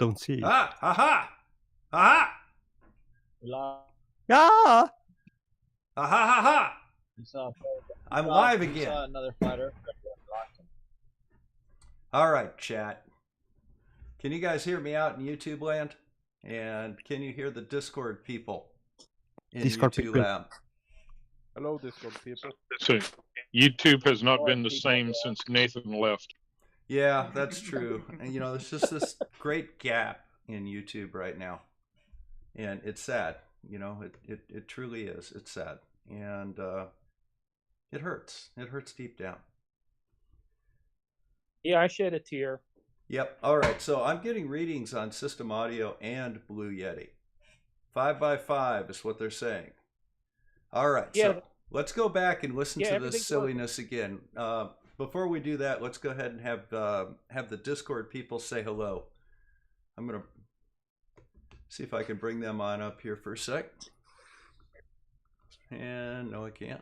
don't see it. Ah! Aha! Aha! Yeah! Aha! Ha ha! I'm live again. Saw another fighter. All right, chat. Can you guys hear me out in YouTube land? And can you hear the Discord people in Discord YouTube people. land? Hello, Discord people. So YouTube has not been the same since Nathan left. Yeah, that's true. And you know, there's just this great gap in YouTube right now. And it's sad. You know, it truly is. It's sad. And it hurts. It hurts deep down. Yeah, I shed a tear. Yep. All right. So I'm getting readings on System Audio and Blue Yeti. 5x5 is what they're saying. All right. Yeah. So let's go back and listen to this everything's silliness again. Before we do that, let's go ahead and have the Discord people say hello. I'm gonna see if I can bring them on up here for a sec. And no, I can't.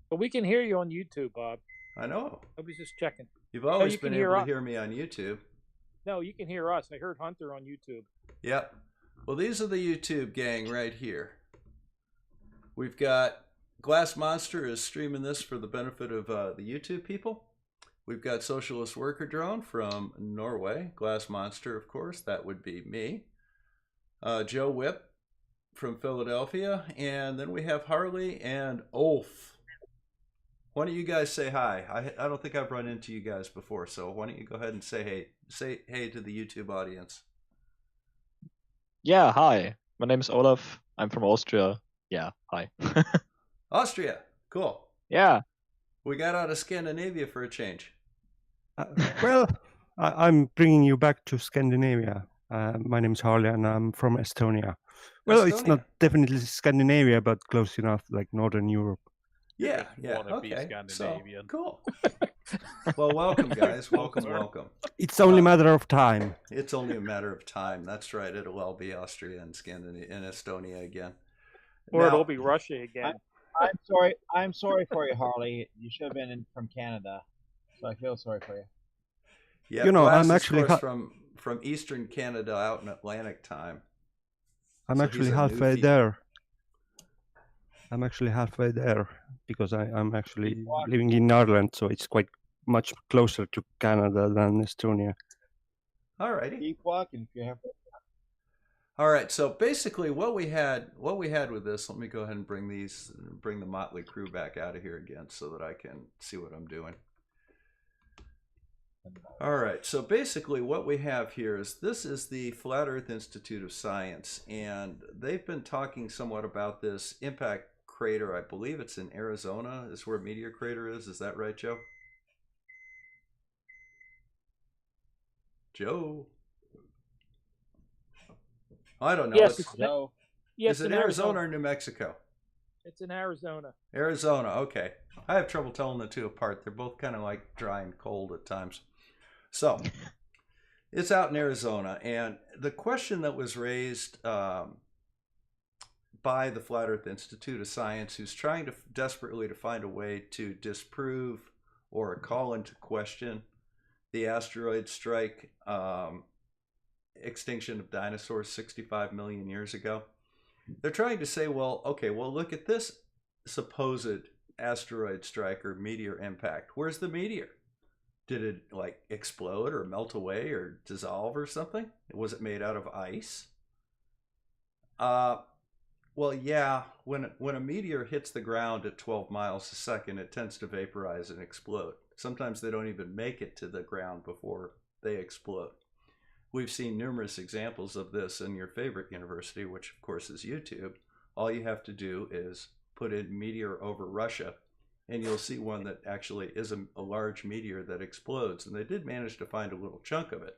But we can hear you on YouTube, Bob. I know. I was just checking. You've always you been can able hear to us. hear me on YouTube. No, you can hear us. I heard Hunter on YouTube. Yep. Well, these are the YouTube gang right here. We've got Glass Monster is streaming this for the benefit of the YouTube people. We've got Socialist Worker Drone from Norway. Glass Monster, of course, that would be me. Joe Whip from Philadelphia. And then we have Harley and Ulf. Why don't you guys say hi? I don't think I've run into you guys before, so why don't you go ahead and say hey. Say hey to the YouTube audience. Yeah, hi. My name is Olaf. I'm from Austria. Yeah, hi. Austria, cool. Yeah. We got out of Scandinavia for a change. Well, I'm bringing you back to Scandinavia. My name is Harley and I'm from Estonia. Well, it's Estonia. not definitely Scandinavia, but close enough, like Northern Europe. Yeah, yeah, wanna be okay. So, Scandinavian. cool. Well, welcome, guys. Welcome, welcome. It's only a matter of time. It's only a matter of time. That's right. It'll all be Austria and Scandinavia and Estonia again. Or Now- it'll be Russia again. I'm sorry for you, Harley. You should have been from Canada, so I feel sorry for you. Yeah, You know, Glass I'm is, actually of course, from Eastern Canada out in Atlantic time. I'm So actually he's a halfway newfie. there. I'm actually halfway there because I'm actually living in Ireland, so it's quite much closer to Canada than Estonia. All righty. Keep walking if you have. All right. So basically, what we had with this. Let me go ahead and bring the Motley Crew back out of here again, so that I can see what I'm doing. All right. So basically, what we have here is this is the Flat Earth Institute of Science, and they've been talking somewhat about this impact crater. I believe it's in Arizona. Is where Meteor Crater is. Is that right, Joe? Joe. I don't know. Yes, It's- No. Yes, is it in Arizona or New Mexico? It's in Arizona. Arizona, okay. I have trouble telling the two apart. They're both kind of like dry and cold at times. So, it's out in Arizona. And the question that was raised by the Flat Earth Institute of Science, who's trying to desperately to find a way to disprove or call into question the asteroid strike extinction of dinosaurs 65 million years ago. They're trying to say, well, okay, well, look at this supposed asteroid strike or meteor impact. Where's the meteor? Did it like explode or melt away or dissolve or something? Was it made out of ice? Well, yeah, when a meteor hits the ground at 12 miles a second, it tends to vaporize and explode. Sometimes they don't even make it to the ground before they explode. We've seen numerous examples of this in your favorite university, which of course is YouTube. All you have to do is put in meteor over Russia, and you'll see one that actually is a large meteor that explodes. And they did manage to find a little chunk of it,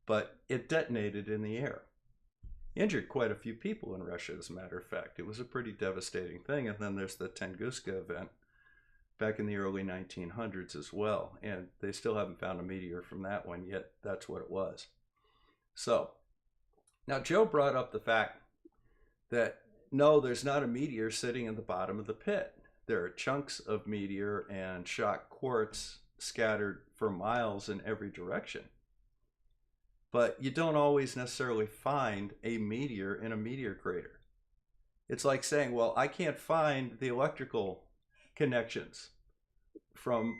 but it detonated in the air. Injured quite a few people in Russia, as a matter of fact. It was a pretty devastating thing. And then there's the Tunguska event back in the early 1900s as well. And they still haven't found a meteor from that one yet. That's what it was. So, now Joe brought up the fact that, no, there's not a meteor sitting in the bottom of the pit. There are chunks of meteor and shock quartz scattered for miles in every direction. but you don't always necessarily find a meteor in a meteor crater. It's like saying, well, I can't find the electrical connections from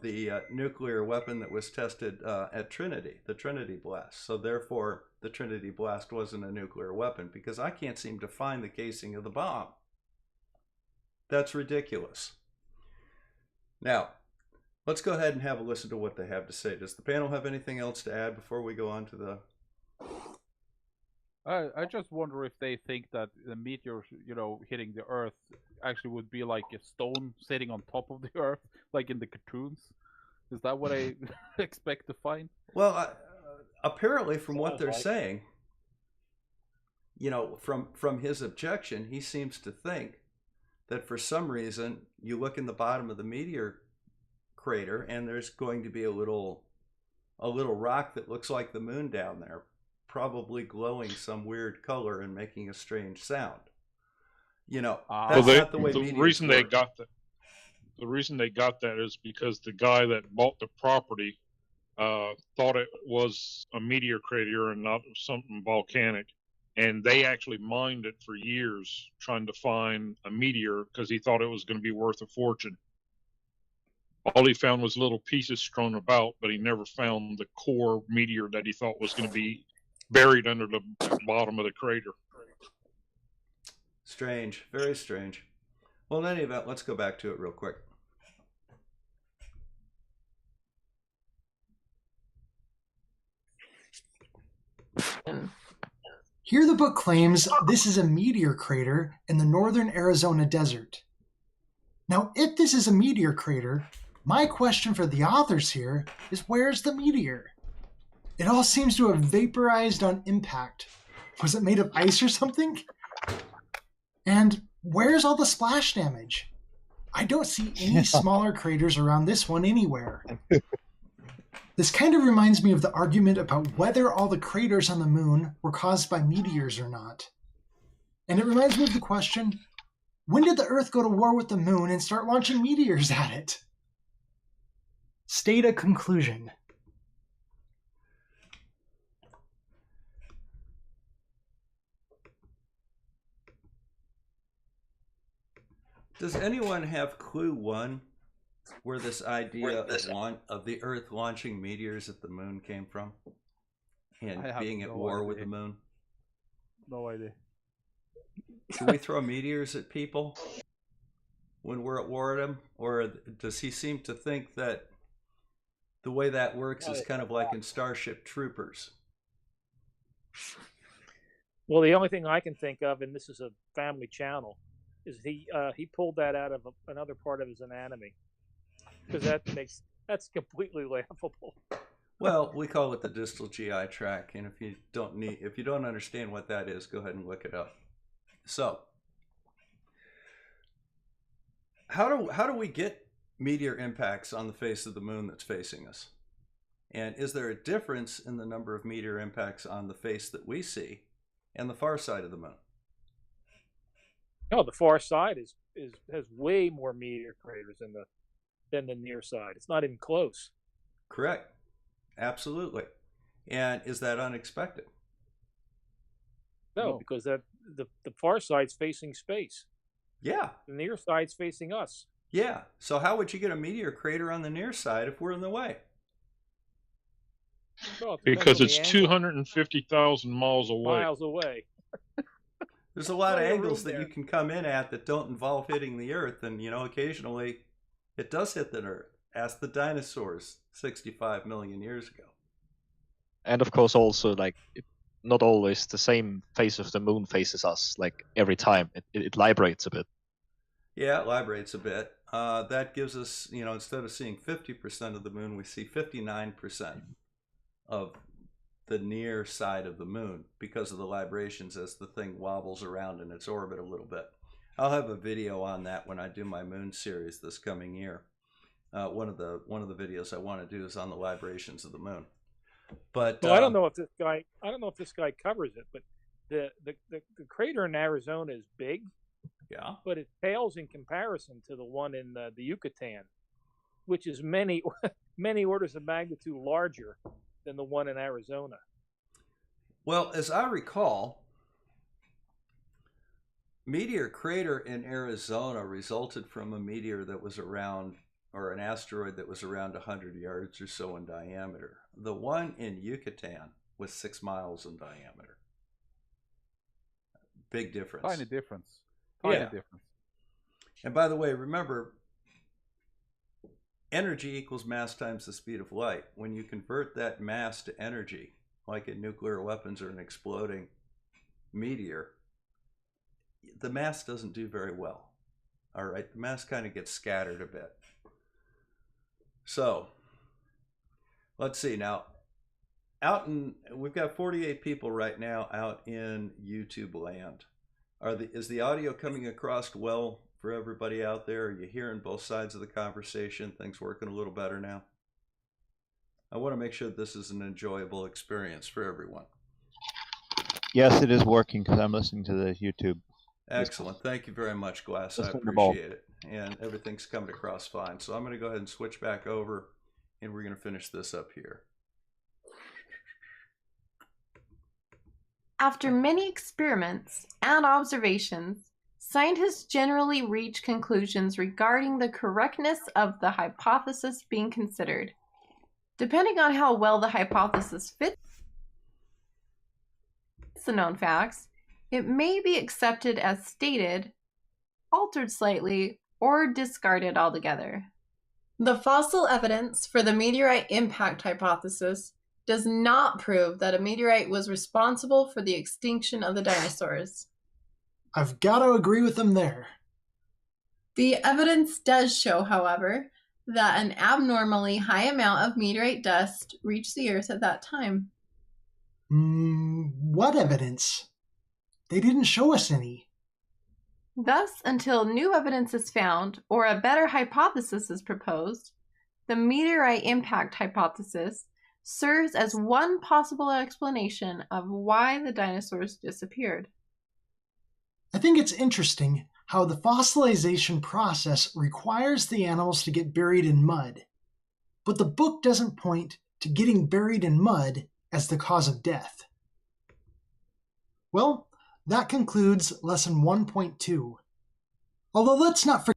the nuclear weapon that was tested at Trinity, the Trinity blast. So therefore, the Trinity blast wasn't a nuclear weapon because I can't seem to find the casing of the bomb. That's ridiculous. Now, let's go ahead and have a listen to what they have to say. Does the panel have anything else to add before we go on to the... I just wonder if they think that the meteor, hitting the Earth actually would be like a stone sitting on top of the Earth, like in the cartoons. Is that what I expect to find? Well, apparently from what they're saying, from his objection, he seems to think that for some reason you look in the bottom of the meteor crater and there's going to be a little rock that looks like the moon down there, probably glowing some weird color and making a strange sound. That's not the way meteors reason work. they got that. The reason they got that is because the guy that bought the property thought it was a meteor crater and not something volcanic, and they actually mined it for years trying to find a meteor because he thought it was going to be worth a fortune. All he found was little pieces strewn about, but he never found the core meteor that he thought was going to be buried under the bottom of the crater. Strange, very strange. Well, in any event, let's go back to it real quick. Here the book claims this is a meteor crater in the northern Arizona desert. Now, if this is a meteor crater, my question for the authors here is, where's the meteor? It all seems to have vaporized on impact. Was it made of ice or something? And where's all the splash damage? I don't see any smaller craters around this one anywhere. This kind of reminds me of the argument about whether all the craters on the moon were caused by meteors or not. And it reminds me of the question, when did the Earth go to war with the moon and start launching meteors at it? State a conclusion. Does anyone have clue one where this idea of the Earth launching meteors at the moon came from? And being at war with the moon? No idea. Do we throw meteors at people when we're at war with them? Or does he seem to think that the way that works is kind of like in Starship Troopers? Well, the only thing I can think of, and this is a family channel, is he pulled that out of another part of his anatomy, because that's completely laughable. Well, we call it the distal GI tract, and if you don't understand what that is, go ahead and look it up. So, how do we get meteor impacts on the face of the moon that's facing us? And is there a difference in the number of meteor impacts on the face that we see and the far side of the moon? No, the far side has way more meteor craters than the near side. It's not even close. Correct. Absolutely. And is that unexpected? No, because the far side's facing space. Yeah. The near side's facing us. Yeah. So how would you get a meteor crater on the near side if we're in the way? Well, Because it's 250,000 miles away. Miles away. There's a lot of angles that you can come in at that don't involve hitting the Earth, and occasionally it does hit the Earth. Ask the dinosaurs 65 million years ago. And of course, also not always the same face of the moon faces us. Like every time, it librates a bit. Yeah, it librates a bit. That gives us, instead of seeing 50% of the moon, we see 59% of the near side of the moon because of the librations as the thing wobbles around in its orbit a little bit. I'll have a video on that when I do my moon series this coming year. One of the videos I want to do is on the librations of the moon. But well, I don't know if this guy covers it, but the crater in Arizona is big. Yeah. But it pales in comparison to the one in the Yucatan, which is many orders of magnitude larger than the one in Arizona. Well, as I recall, meteor crater in Arizona resulted from a meteor that was around, or an asteroid that was around 100 yards or so in diameter. The one in Yucatan was 6 miles in diameter. Big difference. Tiny difference. Tiny Yeah. difference. And by the way, remember, energy equals mass times the speed of light. When you convert that mass to energy, like in nuclear weapons or an exploding meteor, the mass doesn't do very well. All right, the mass kind of gets scattered a bit. So, let's see now. We've got 48 people right now out in YouTube land. Is the audio coming across well for everybody out there? Are you hearing both sides of the conversation? Things working a little better now? I want to make sure this is an enjoyable experience for everyone. Yes, it is working because I'm listening to the YouTube. Excellent. Thank you very much, Glass. I Just on the ball. appreciate it. And everything's coming across fine. So I'm going to go ahead and switch back over, and we're going to finish this up here. After many experiments and observations, scientists generally reach conclusions regarding the correctness of the hypothesis being considered. Depending on how well the hypothesis fits the known facts, it may be accepted as stated, altered slightly, or discarded altogether. The fossil evidence for the meteorite impact hypothesis does not prove that a meteorite was responsible for the extinction of the dinosaurs. I've got to agree with them there. The evidence does show, however, that an abnormally high amount of meteorite dust reached the Earth at that time. What evidence? They didn't show us any. Thus, until new evidence is found or a better hypothesis is proposed, the meteorite impact hypothesis serves as one possible explanation of why the dinosaurs disappeared. I think it's interesting how the fossilization process requires the animals to get buried in mud, but the book doesn't point to getting buried in mud as the cause of death. Well, that concludes lesson 1.2. Although let's not forget.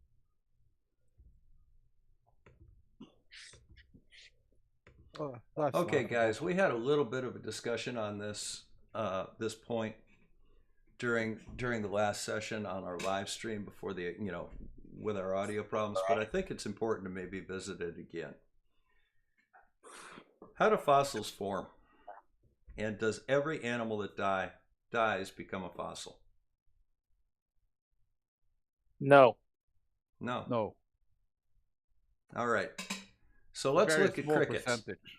Okay, guys, we had a little bit of a discussion on this this point during the last session on our live stream before the with our audio problems, but I think it's important to maybe visit it again. How do fossils form? And does every animal that dies become a fossil? No. No. No. All right. So let's Very look at small crickets. percentage.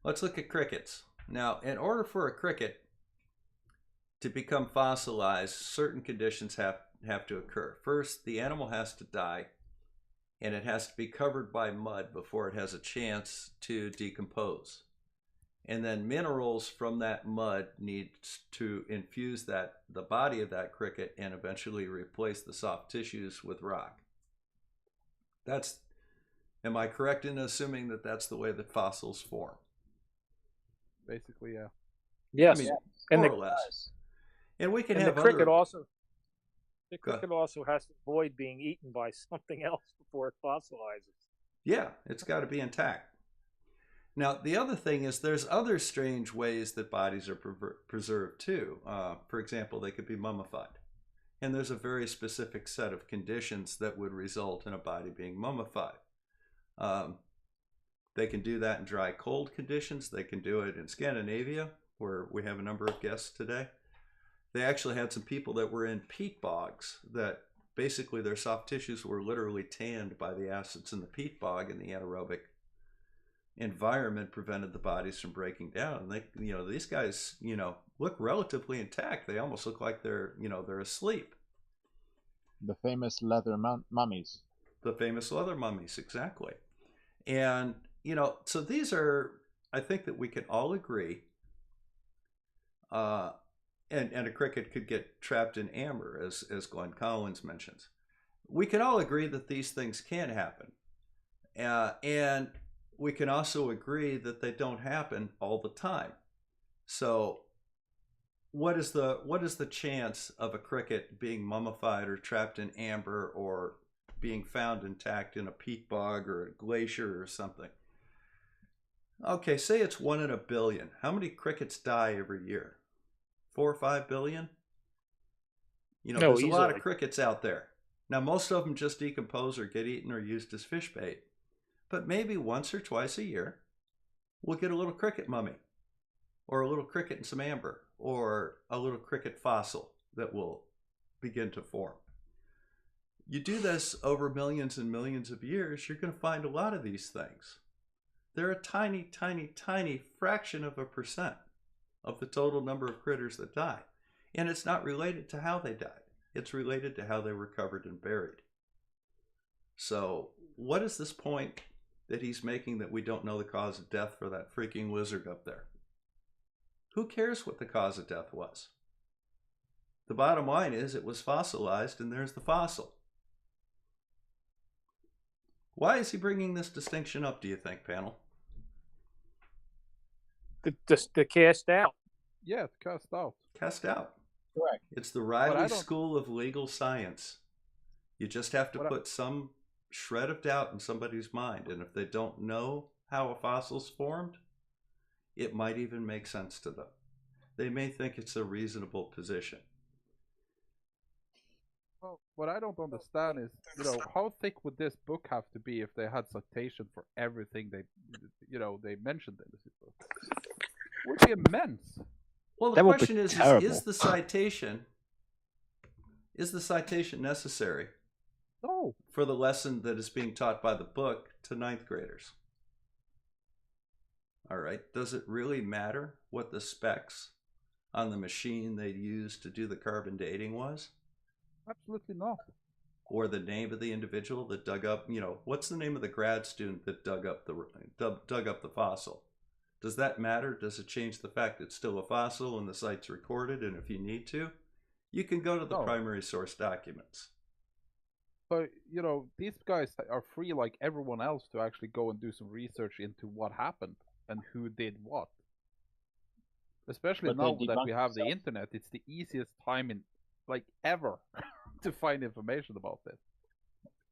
Let's look at crickets. Now, in order for a cricket to become fossilized, certain conditions have to occur. First, the animal has to die, and it has to be covered by mud before it has a chance to decompose. And then minerals from that mud need to infuse the body of that cricket and eventually replace the soft tissues with rock. Am I correct in assuming that that's the way that fossils form? Basically, yeah. Yes. I mean, and more the, or less. And we can and have the cricket other... also. The cricket also has to avoid being eaten by something else before it fossilizes. Yeah, it's got to be intact. Now, the other thing is there's other strange ways that bodies are preserved too. For example, they could be mummified. And there's a very specific set of conditions that would result in a body being mummified. They can do that in dry, cold conditions. They can do it in Scandinavia, where we have a number of guests today. They actually had some people that were in peat bogs that basically their soft tissues were literally tanned by the acids in the peat bog, and the anaerobic environment prevented the bodies from breaking down. And these guys, look relatively intact. They almost look like they're asleep. The famous leather mummies. The famous leather mummies, exactly. And, so these are, I think that we can all agree, and a cricket could get trapped in amber, as Glenn Collins mentions. We can all agree that these things can happen. And we can also agree that they don't happen all the time. So what is the chance of a cricket being mummified or trapped in amber or being found intact in a peat bog or a glacier or something? Okay, say it's 1 in a billion. How many crickets die every year? 4 or 5 billion? You know, there's a lot of crickets out there. Now, most of them just decompose or get eaten or used as fish bait. But maybe once or twice a year, we'll get a little cricket mummy, or a little cricket and some amber, or a little cricket fossil that will begin to form. You do this over millions and millions of years, you're going to find a lot of these things. They're a tiny, tiny, tiny fraction of a percent of the total number of critters that die. And it's not related to how they died. It's related to how they were covered and buried. So what is this point that he's making that we don't know the cause of death for that freaking lizard up there? Who cares what the cause of death was? The bottom line is it was fossilized, and there's the fossil. Why is he bringing this distinction up, do you think, panel? To cast out. Yeah, to cast out. Cast out. Correct. It's the Riley School of Legal Science. You just have to put some shred of doubt in somebody's mind, and if they don't know how a fossil's formed, it might even make sense to them. They may think it's a reasonable position. Well, what I don't understand is, how thick would this book have to be if they had citation for everything they mentioned in this book? It would be immense. Well, the question is the citation necessary? No. For the lesson that is being taught by the book to 9th graders? All right. Does it really matter what the specs on the machine they used to do the carbon dating was? Absolutely not. Or the name of the individual that dug up, what's the name of the grad student that dug up the fossil? Does that matter? Does it change the fact it's still a fossil and the site's recorded, and if you need to, you can go to the primary source documents? But, these guys are free like everyone else to actually go and do some research into what happened and who did what. Especially now that we have the internet, it's the easiest time in, ever to find information about this.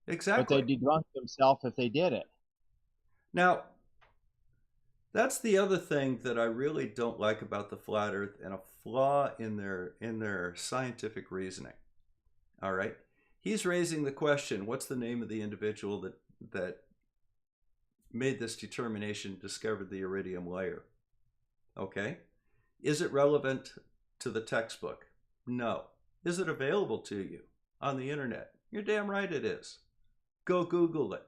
Exactly. But they debunked themselves if they did it. Now, that's the other thing that I really don't like about the flat earth, and a flaw in their scientific reasoning. All right? He's raising the question, what's the name of the individual that made this determination, discovered the iridium layer? Okay? Is it relevant to the textbook? No. Is it available to you on the internet? You're damn right it is. Go Google it.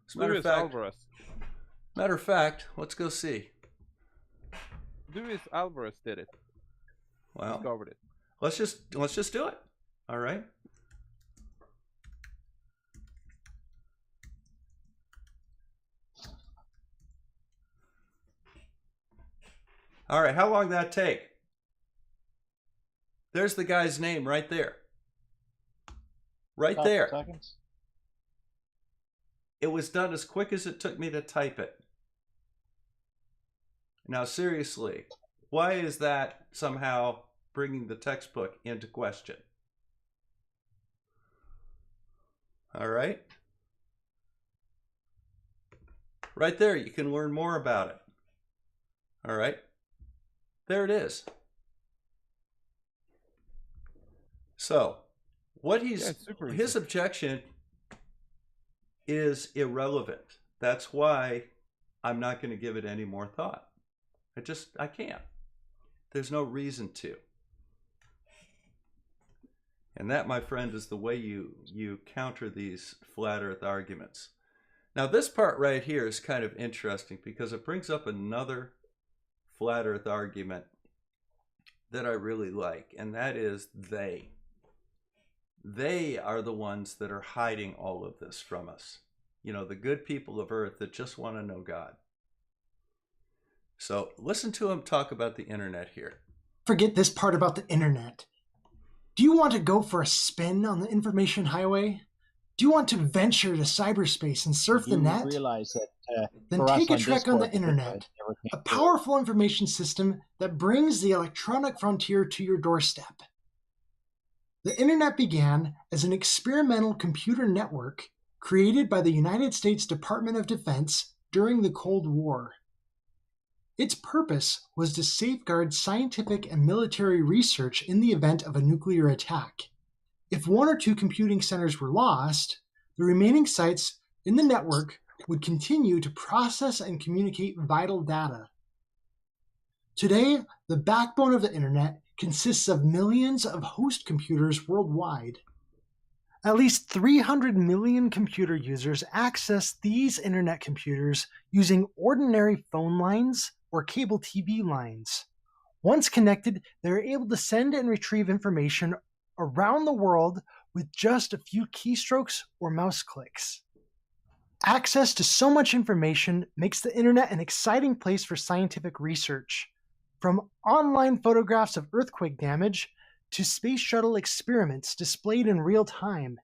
As a matter of fact, let's go see. Luis Alvarez did it. Well, discovered it. Let's just do it. All right. All right, how long did that take? There's the guy's name right there. Right there. Seconds. It was done as quick as it took me to type it. Now, seriously, why is that somehow bringing the textbook into question? All right. Right there, you can learn more about it. All right. There it is. So, what his objection is irrelevant. That's why I'm not going to give it any more thought. I can't. There's no reason to. And that, my friend, is the way you counter these flat earth arguments. Now, this part right here is kind of interesting because it brings up another flat earth argument that I really like, and that is they. They are the ones that are hiding all of this from us. The good people of Earth that just want to know God. So listen to him talk about the internet here. Forget this part about the internet. Do you want to go for a spin on the information highway? Do you want to venture to cyberspace and surf the You net? realize that Then for us take a on trek on the Discord, internet, never a came through. powerful information system that brings the electronic frontier to your doorstep. The internet began as an experimental computer network created by the United States Department of Defense during the Cold War. Its purpose was to safeguard scientific and military research in the event of a nuclear attack. If one or two computing centers were lost, the remaining sites in the network would continue to process and communicate vital data. Today, the backbone of the internet consists of millions of host computers worldwide. At least 300 million computer users access these internet computers using ordinary phone lines or cable TV lines. Once connected, they are able to send and retrieve information around the world with just a few keystrokes or mouse clicks. Access to so much information makes the internet an exciting place for scientific research. From online photographs of earthquake damage to space shuttle experiments displayed in real time.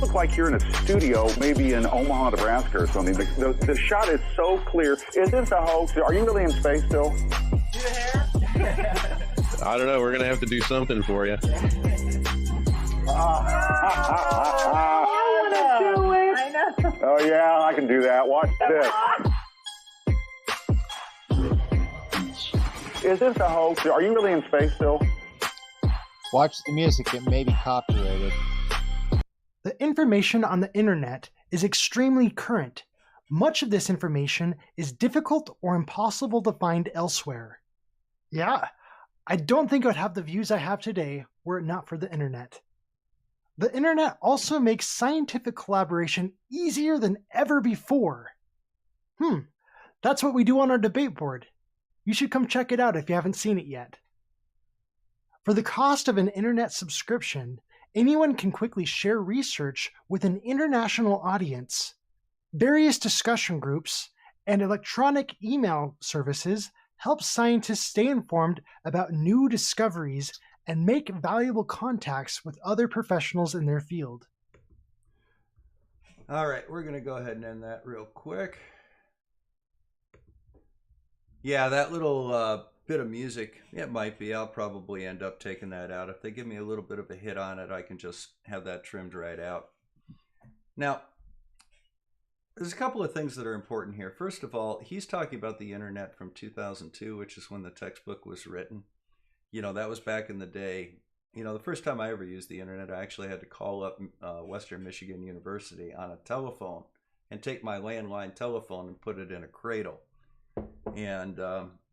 Look like you're in a studio, maybe in Omaha, Nebraska or something. The shot is so clear. Is this a hoax? Are you really in space still? I don't know. We're going to have to do something for you. I know. Oh, yeah, I can do that. Watch this. Is this a hoax? Are you really in space still? Watch the music, it may be copyrighted. The information on the internet is extremely current. Much of this information is difficult or impossible to find elsewhere. Yeah, I don't think I would have the views I have today were it not for the internet. The internet also makes scientific collaboration easier than ever before. That's what we do on our debate board. You should come check it out if you haven't seen it yet. For the cost of an internet subscription, anyone can quickly share research with an international audience. Various discussion groups and electronic email services help scientists stay informed about new discoveries and make valuable contacts with other professionals in their field. All right, we're going to go ahead and end that real quick. Yeah, that little bit of music, it might be. I'll probably end up taking that out. If they give me a little bit of a hit on it, I can just have that trimmed right out. Now, there's a couple of things that are important here. First of all, he's talking about the internet from 2002, which is when the textbook was written. You know, that was back in the day. You know, the first time I ever used the internet, I actually had to call up Western Michigan University on a telephone and take my landline telephone and put it in a cradle. And,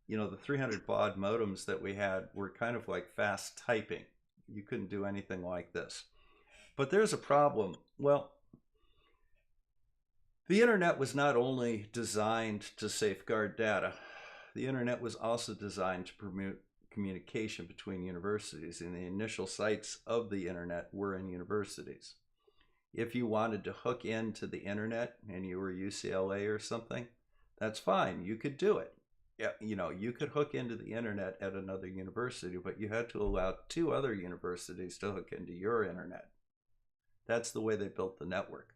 you know, the 300 baud modems that we had were kind of like fast typing. You couldn't do anything like this. But there's a problem. Well, the internet was not only designed to safeguard data, the internet was also designed to promote communication between universities, and the initial sites of the internet were in universities. If you wanted to hook into the internet and you were UCLA or something, that's fine. You could do it. Yeah, you know, you could hook into the internet at another university, but you had to allow 2 other universities to hook into your internet. That's the way they built the network.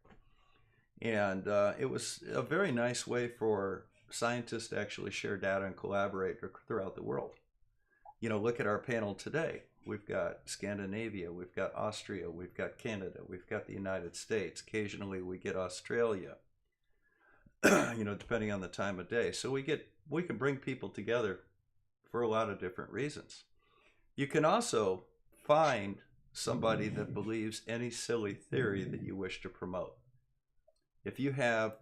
And it was a very nice way for scientists to actually share data and collaborate throughout the world. You know, look at our panel today. We've got Scandinavia, we've got Austria, we've got Canada, we've got the United States. Occasionally we get Australia, you know, depending on the time of day. So we can bring people together for a lot of different reasons. You can also find somebody that believes any silly theory that you wish to promote. If you have,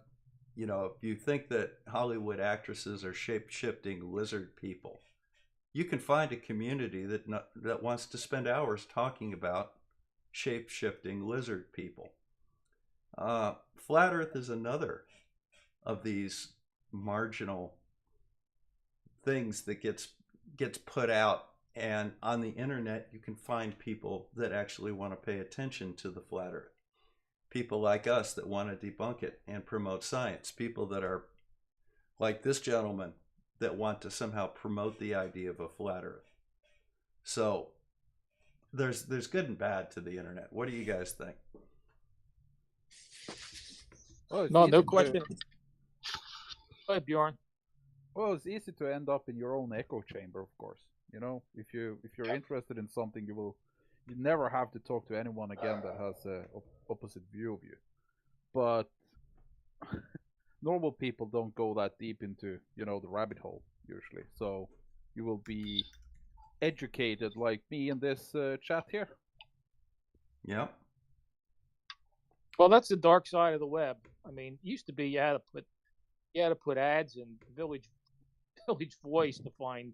you know, if you think that Hollywood actresses are shape-shifting lizard people, you can find a community that wants to spend hours talking about shape-shifting lizard people. Flat Earth is another of these marginal things that gets put out, and on the internet you can find people that actually want to pay attention to the flat Earth. People like us that want to debunk it and promote science. People that are like this gentleman that want to somehow promote the idea of a flat Earth. So there's good and bad to the internet. What do you guys think? Well, No, no easy question. Go ahead, Bjorn. Well, it's easy to end up in your own echo chamber, of course. You know, if you're interested in something, you never have to talk to anyone again that has a opposite view of you. But normal people don't go that deep into, you know, the rabbit hole usually. So you will be educated like me in this chat here. Yep. Well, that's the dark side of the web. I mean, it used to be you had to put ads in Village Voice to find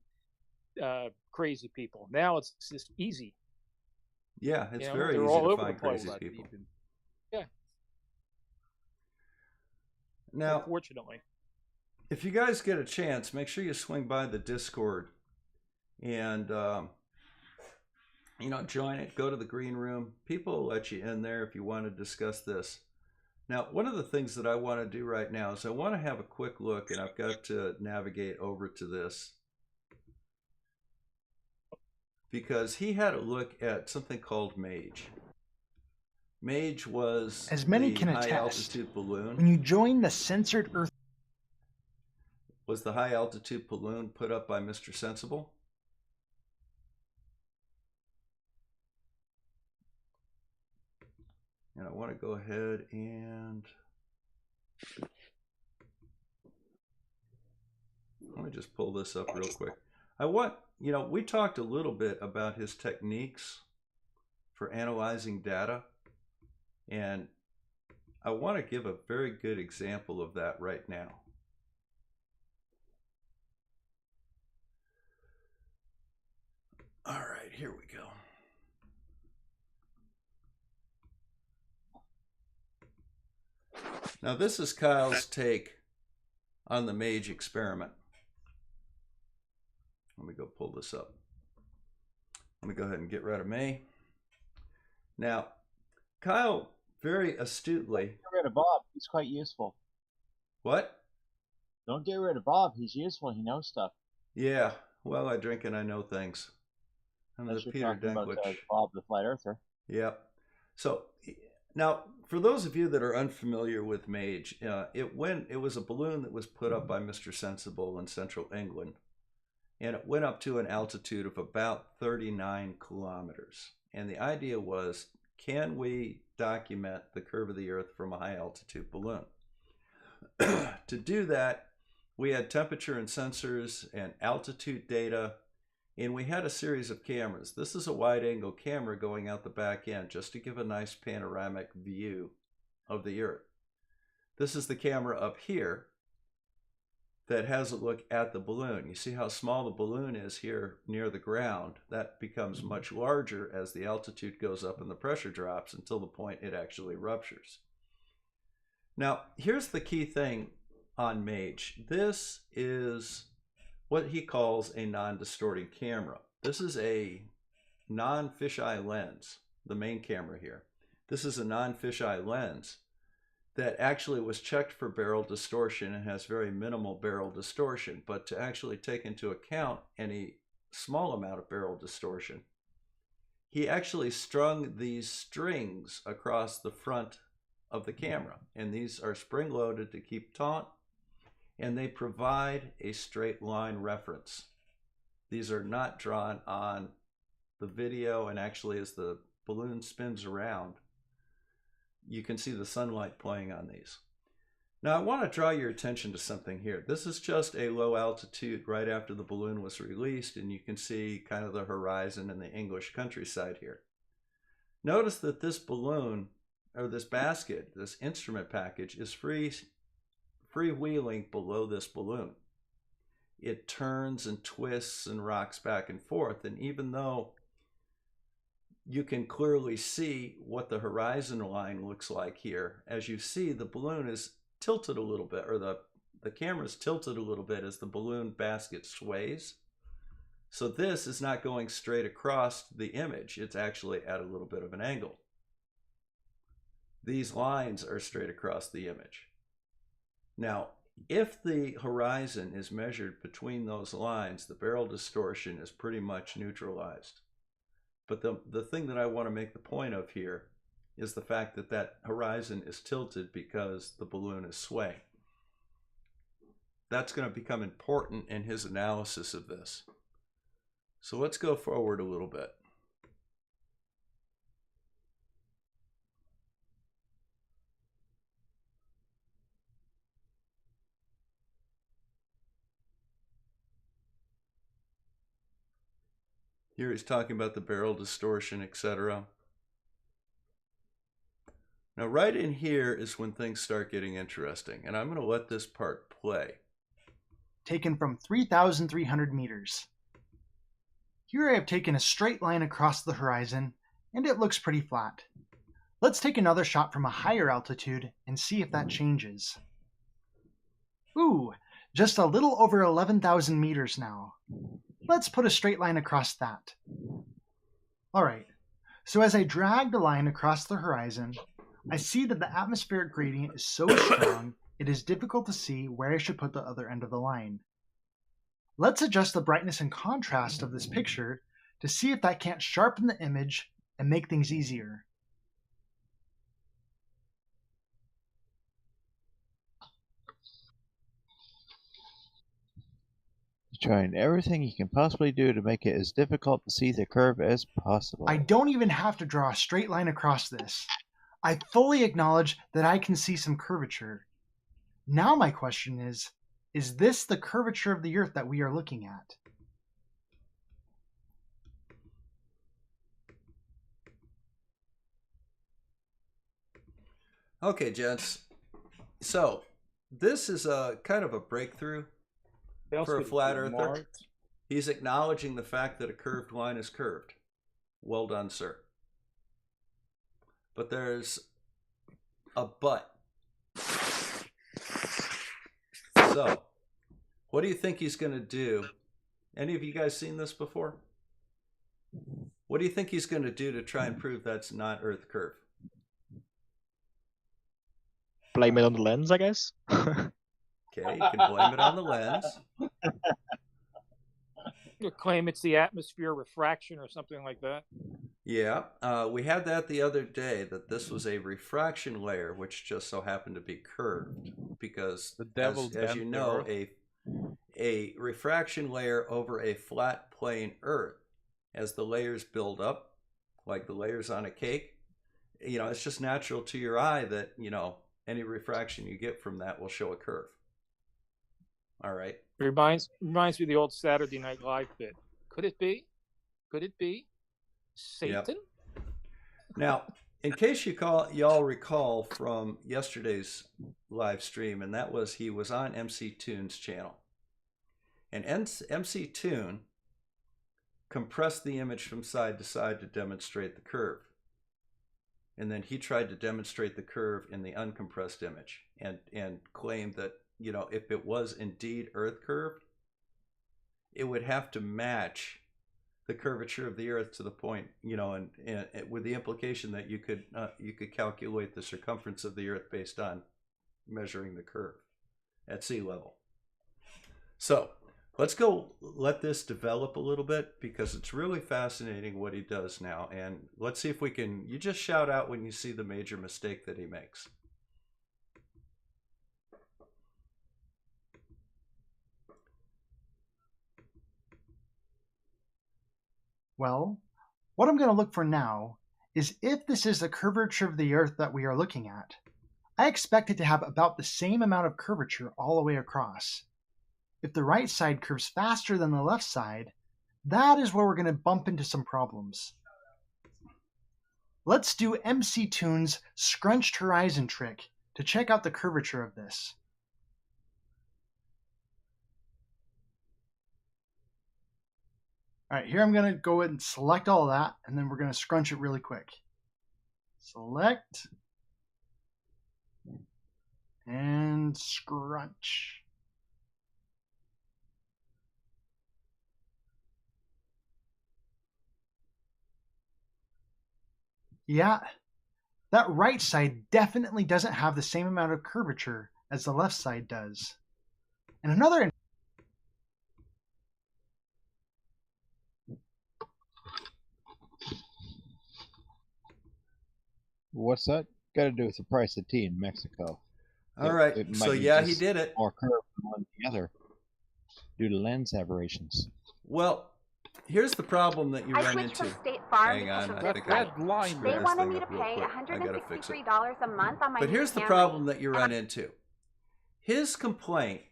crazy people. Now it's just easy. Yeah, it's You know, very they're easy all to over find the place. crazy people. Yeah. Now, unfortunately, if you guys get a chance, make sure you swing by the Discord and you know, join it. Go to the green room. People will let you in there if you want to discuss this. Now, one of the things that I want to do right now is I want to have a quick look, and I've got to navigate over to this because he had a look at something called M.A.G.E. M.A.G.E was As many the can high attest, altitude balloon. when you join the censored Earth, Was the high altitude balloon put up by Mr. Sensible? And I want to go ahead and let me just pull this up real quick. I want, you know, we talked a little bit about his techniques for analyzing data, and I want to give a very good example of that right now. All right, here we go. Now this is Kyle's take on the M.A.G.E experiment. Let me go pull this up. Let me go ahead and get rid of me. Now, Kyle very astutely. Get rid of Bob. He's quite useful. What? Don't get rid of Bob. He's useful. He knows stuff. Yeah. Well, I drink and I know things. I'm Unless the you're Peter talking about Dinklage. Bob the Flat Earther. Yep. So now, for those of you that are unfamiliar with M.A.G.E, it was a balloon that was put up by Mr. Sensible in central England, and it went up to an altitude of about 39 kilometers. And the idea was, can we document the curve of the Earth from a high altitude balloon? To do that, we had temperature and sensors and altitude data, and we had a series of cameras. This is a wide angle camera going out the back end just to give a nice panoramic view of the Earth. This is the camera up here that has a look at the balloon. You see how small the balloon is here near the ground. That becomes much larger as the altitude goes up and the pressure drops until the point it actually ruptures. Now, here's the key thing on M.A.G.E. This is what he calls a non-distorting camera. This is a non-fisheye lens, the main camera here. This is a non-fisheye lens that actually was checked for barrel distortion and has very minimal barrel distortion. But to actually take into account any small amount of barrel distortion, he actually strung these strings across the front of the camera. And these are spring-loaded to keep taut, and they provide a straight line reference. These are not drawn on the video, and actually as the balloon spins around, you can see the sunlight playing on these. Now I want to draw your attention to something here. This is just a low altitude right after the balloon was released, and you can see kind of the horizon and the English countryside here. Notice that this balloon, or this basket, this instrument package, is freewheeling below this balloon. It turns and twists and rocks back and forth, and even though you can clearly see what the horizon line looks like here, as you see, the balloon is tilted a little bit, or the camera's tilted a little bit as the balloon basket sways. So this is not going straight across the image, it's actually at a little bit of an angle. These lines are straight across the image. Now, if the horizon is measured between those lines, the barrel distortion is pretty much neutralized. But the thing that I want to make the point of here is the fact that that horizon is tilted because the balloon is swaying. That's going to become important in his analysis of this. So let's go forward a little bit. Here he's talking about the barrel distortion, etc. Now right in here is when things start getting interesting, and I'm going to let this part play. Taken from 3,300 meters. Here I have taken a straight line across the horizon, and it looks pretty flat. Let's take another shot from a higher altitude and see if that changes. Ooh, just a little over 11,000 meters now. Let's put a straight line across that. Alright, so as I drag the line across the horizon, I see that the atmospheric gradient is so strong, it is difficult to see where I should put the other end of the line. Let's adjust the brightness and contrast of this picture to see if that can't sharpen the image and make things easier. Trying everything you can possibly do to make it as difficult to see the curve as possible. I don't even have to draw a straight line across this. I fully acknowledge that I can see some curvature. Now my question is this the curvature of the Earth that we are looking at? Okay, gents. So this is a kind of a breakthrough for a flat earther. He's acknowledging the fact that a curved line is curved. Well done, sir. But there's a but. So, what do you think he's going to do? Any of you guys seen this before? What do you think he's going to do to try and prove that's not Earth curve? Blame it on the lens, I guess. Okay, you can blame it on the lens. You claim it's the atmosphere refraction or something like that. Yeah, we had that the other day, that this was a refraction layer, which just so happened to be curved, because The devil as you bent know, the a refraction layer over a flat plane Earth, as the layers build up, like the layers on a cake, you know, it's just natural to your eye that, you know, any refraction you get from that will show a curve. All right. It reminds me of the old Saturday Night Live bit. Could it be? Could it be Satan? Yep. Now, in case y'all recall from yesterday's live stream, and that was he was on MC Toon's channel, and MC Toon compressed the image from side to side to demonstrate the curve, and then he tried to demonstrate the curve in the uncompressed image, and claimed that, you know, if it was indeed Earth curved, it would have to match the curvature of the Earth to the point, you know, and with the implication that you could calculate the circumference of the Earth based on measuring the curve at sea level. So let's go let this develop a little bit, because it's really fascinating what he does now, and let's see if we can. You just shout out when you see the major mistake that he makes. Well, what I'm going to look for now is if this is the curvature of the Earth that we are looking at. I expect it to have about the same amount of curvature all the way across. If the right side curves faster than the left side, that is where we're going to bump into some problems. Let's do MC Toon's scrunched horizon trick to check out the curvature of this. All right, here I'm going to go ahead and select all of that, and then we're going to scrunch it really quick. Select and scrunch. Yeah, that right side definitely doesn't have the same amount of curvature as the left side does. And another What's that got to do with the price of tea in Mexico? All right. It So might be yeah, he just did it. more curved than one than the other due to lens aberrations. Well, here's the problem that you I run switched into. from State Farm Hang because on, of I this think site. I'll line screw They this wanted thing me up to real pay quick. I gotta fix it. $163 a month on my But new here's the camera. problem that you run into. His complaint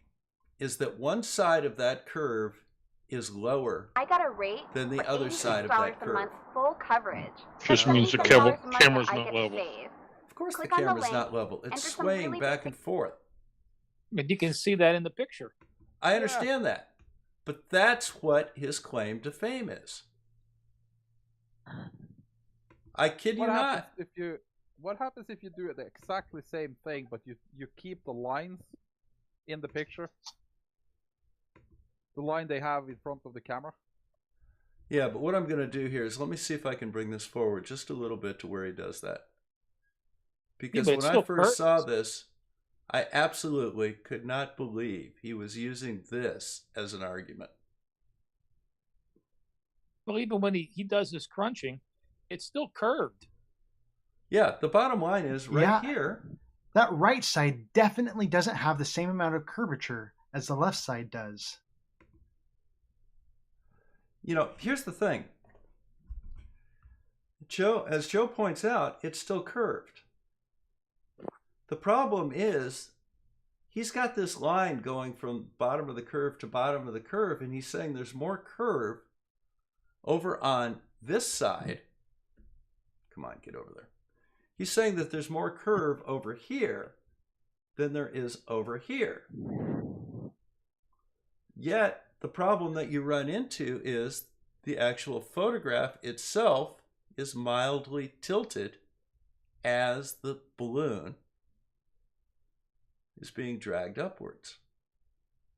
is that one side of that curve is lower I got a rate than the for other side of that $86 a curve. month, full coverage. Just For means the $77 a month, camera's I not get level. save. Of course Click the on the camera's link, not level. It's enter some swaying really back and forth. But you can see that in the picture. I understand that. But that's what his claim to fame is. I kid you not. What happens if you do the exactly same thing, but you keep the lines in the picture? The line they have in front of the camera? Yeah, but what I'm going to do here is let me see if I can bring this forward just a little bit to where he does that. Because when I first saw this, I absolutely could not believe he was using this as an argument. Well, even when he does this crunching, it's still curved. Yeah, the bottom line is right here. That right side definitely doesn't have the same amount of curvature as the left side does. You know, here's the thing. As Joe points out, it's still curved. The problem is he's got this line going from bottom of the curve to bottom of the curve, and he's saying there's more curve over on this side. Come on, get over there. He's saying that there's more curve over here than there is over here. Yet, the problem that you run into is the actual photograph itself is mildly tilted as the balloon is being dragged upwards.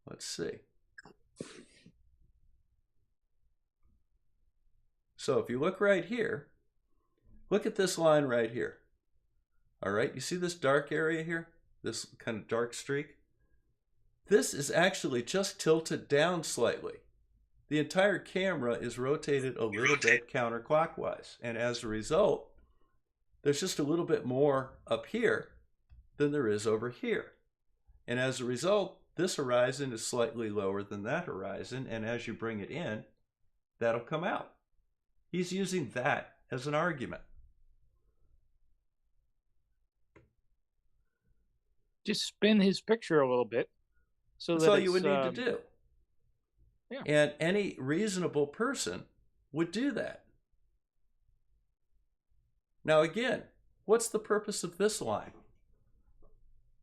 Let's see. So if you look right here, look at this line right here. All right, you see this dark area here? This kind of dark streak? This is actually just tilted down slightly. The entire camera is rotated a little bit counterclockwise. And as a result, there's just a little bit more up here than there is over here. And as a result, this horizon is slightly lower than that horizon. And as you bring it in, that'll come out. He's using that as an argument. Just spin his picture a little bit. That's all you would need to do. Yeah. And any reasonable person would do that. Now again, what's the purpose of this line?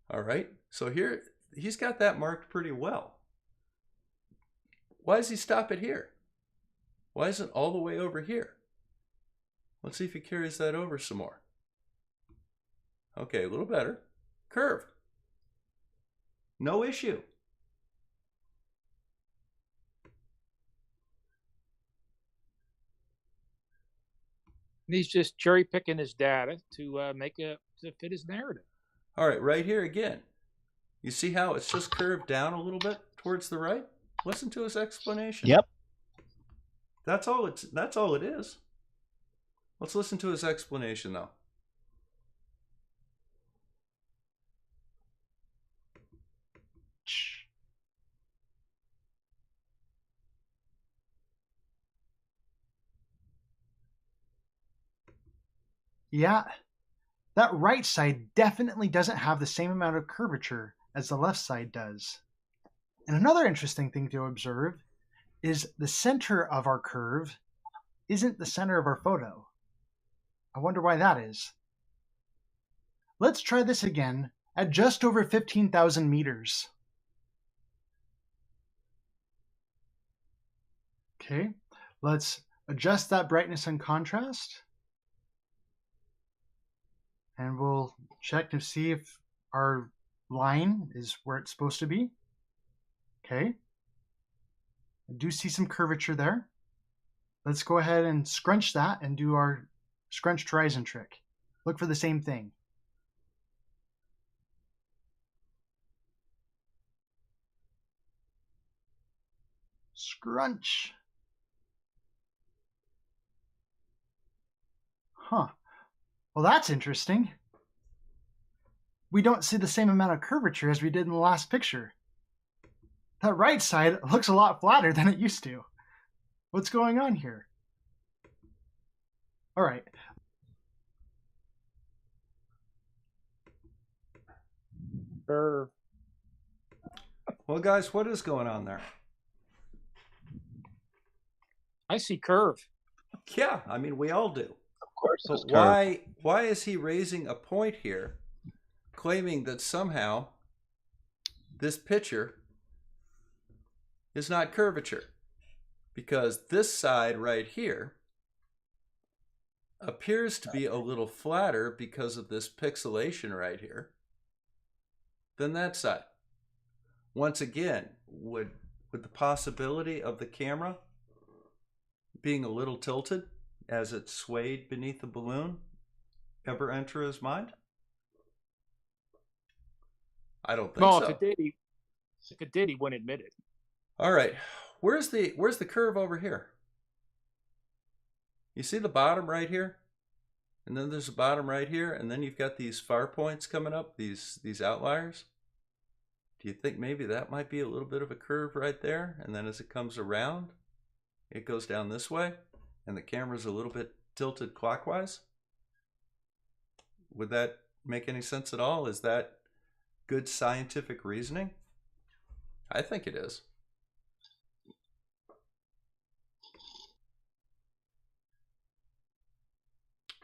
All right, so here, he's got that marked pretty well. Why does he stop it here? Why isn't it all the way over here? Let's see if he carries that over some more. Okay, a little better. Curve. No issue. He's just cherry picking his data to fit his narrative. All right, right here again. You see how it's just curved down a little bit towards the right? Listen to his explanation. Yep. That's all it is. Let's listen to his explanation though. Yeah, that right side definitely doesn't have the same amount of curvature as the left side does. And another interesting thing to observe is the center of our curve isn't the center of our photo. I wonder why that is. Let's try this again at just over 15,000 meters. Okay, let's adjust that brightness and contrast. And we'll check to see if our line is where it's supposed to be. Okay. I do see some curvature there. Let's go ahead and scrunch that and do our scrunched horizon trick. Look for the same thing. Scrunch. Huh. Well, that's interesting. We don't see the same amount of curvature as we did in the last picture. That right side looks a lot flatter than it used to. What's going on here? All right. Curve. Well, guys, what is going on there? I see curve. Yeah, I mean, we all do. Of course. But It's curve. why is he raising a point here, claiming that somehow this picture is not curvature? Because this side right here appears to be a little flatter because of this pixelation right here than that side. Once again, would the possibility of the camera being a little tilted as it swayed beneath the balloon ever enter his mind? I don't think so. If it did, he wouldn't admit it. All right, where's the curve over here? You see the bottom right here, and then there's a bottom right here, and then you've got these far points coming up, these outliers. Do you think maybe that might be a little bit of a curve right there? And then as it comes around, it goes down this way, and the camera's a little bit tilted clockwise? Would that make any sense at all? Is that good scientific reasoning? I think it is.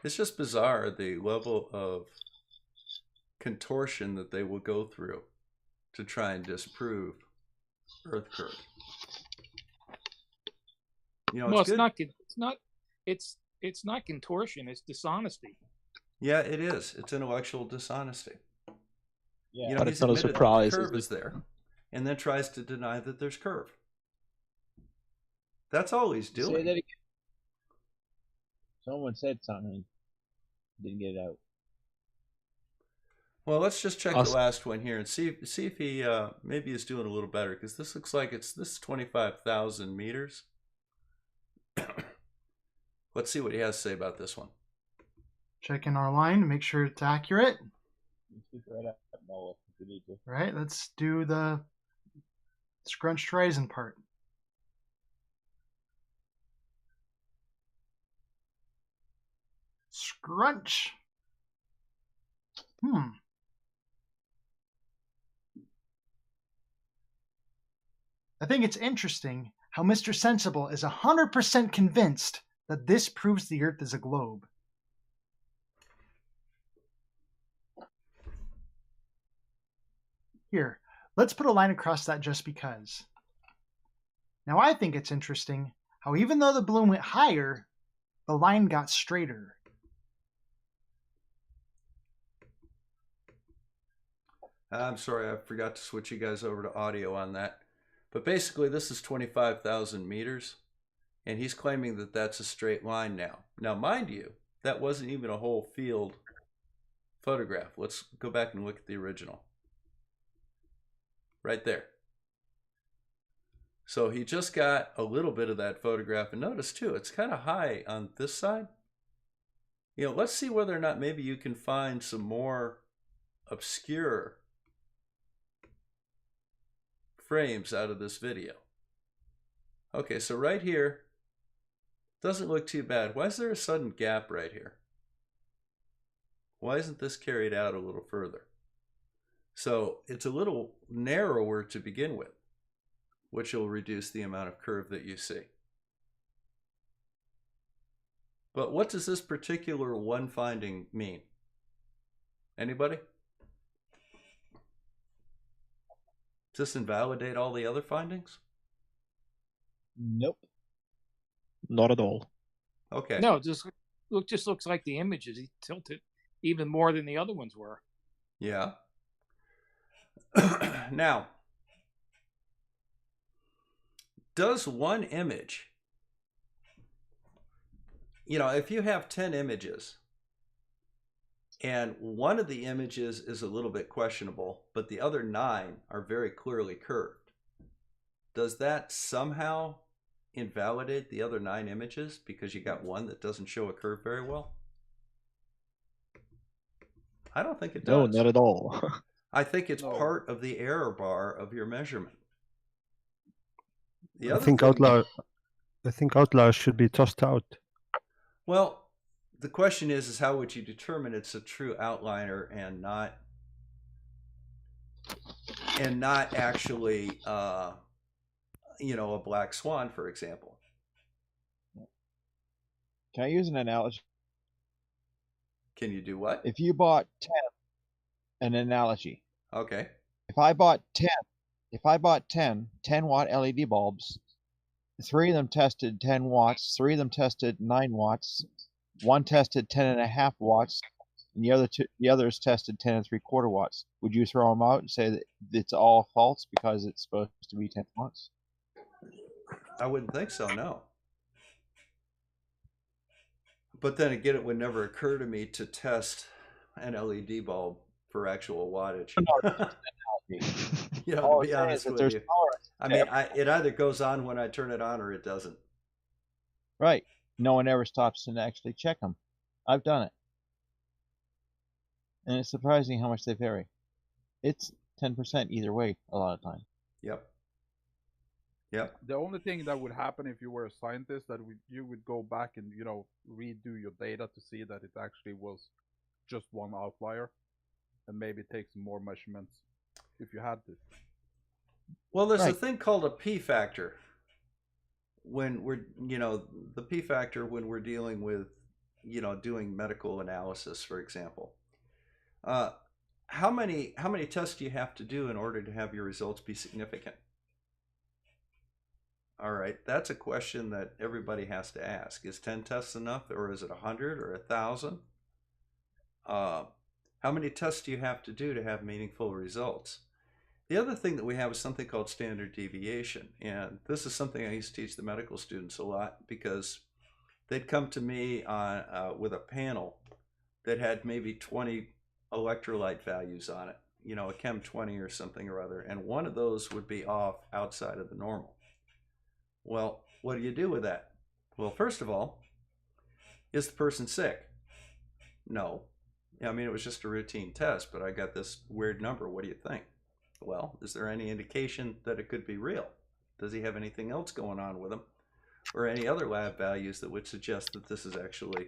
It's just bizarre, the level of contortion that they will go through to try and disprove Earth curve. You know, Well, it's not contortion. It's dishonesty. Yeah, it is. It's intellectual dishonesty. Yeah. You know, But he's it's not a admitted that surprise, the is curve it? is there, and then tries to deny that there's curve. That's all he's Say doing. that again. Someone said something. Didn't get it out. Well, let's just check Us- the last one here and see if he maybe is doing a little better, because this looks like this is 25,000 meters. Let's see what he has to say about this one. Checking our line to make sure it's accurate. Speak right up, Noah, if you need to. Right, let's do the scrunched horizon part. Scrunch. I think it's interesting how Mr. Sensible is 100% convinced that this proves the Earth is a globe. Here, let's put a line across that just because. Now I think it's interesting how even though the balloon went higher, the line got straighter. I'm sorry, I forgot to switch you guys over to audio on that. But basically, this is 25,000 meters, and he's claiming that that's a straight line now. Now, mind you, that wasn't even a whole field photograph. Let's go back and look at the original. Right there. So he just got a little bit of that photograph, and notice too, it's kind of high on this side. You know, let's see whether or not maybe you can find some more obscure frames out of this video. Okay, so right here doesn't look too bad. Why is there a sudden gap right here? Why isn't this carried out a little further? So it's a little narrower to begin with, which will reduce the amount of curve that you see. But what does this particular one finding mean? Anybody? Does this invalidate all the other findings? Nope. Not at all. Okay. No, it just looks like the images. He tilted even more than the other ones were. Yeah. Now, does one image, you know, if you have 10 images and one of the images is a little bit questionable, but the other 9 are very clearly curved, does that somehow invalidate the other 9 images because you got one that doesn't show a curve very well? I don't think it No, does. not at all. I think it's No. part of the error bar of your measurement. The I other think thing, outliers should be tossed out. well, the question is how would you determine it's a true outlier and not actually, you know, a black swan, for example. Can I use an analogy? Can you do what? If you bought 10, an analogy. Okay. If I bought 10 10-watt LED bulbs, 3 of them tested 10 watts, 3 of them tested 9 watts, 1 tested 10.5 watts, and the others tested 10.75 watts. Would you throw them out and say that it's all false because it's supposed to be 10 watts? I wouldn't think so, no. But then again, it would never occur to me to test an LED bulb for actual wattage. You know, to be honest with you. I mean, it either goes on when I turn it on or it doesn't. Right. No one ever stops to actually check them. I've done it. And it's surprising how much they vary. It's 10% either way a lot of times. Yep. Yep. The only thing that would happen if you were a scientist that you would go back and, you know, redo your data to see that it actually was just one outlier, and maybe take some more measurements if you had to. Well, there's a thing called a P factor. When we're, you know, the P factor when we're dealing with, you know, doing medical analysis, for example. How many tests do you have to do in order to have your results be significant? All right, that's a question that everybody has to ask. Is 10 tests enough, or is it 100 or 1,000? How many tests do you have to do to have meaningful results? The other thing that we have is something called standard deviation, and this is something I used to teach the medical students a lot, because they'd come to me on, with a panel that had maybe 20 electrolyte values on it, you know, a Chem 20 or something or other, and one of those would be off outside of the normal. Well, what do you do with that? Well, first of all, is the person sick? No. I mean, it was just a routine test, but I got this weird number. What do you think? Well, is there any indication that it could be real? Does he have anything else going on with him? Or any other lab values that would suggest that this is actually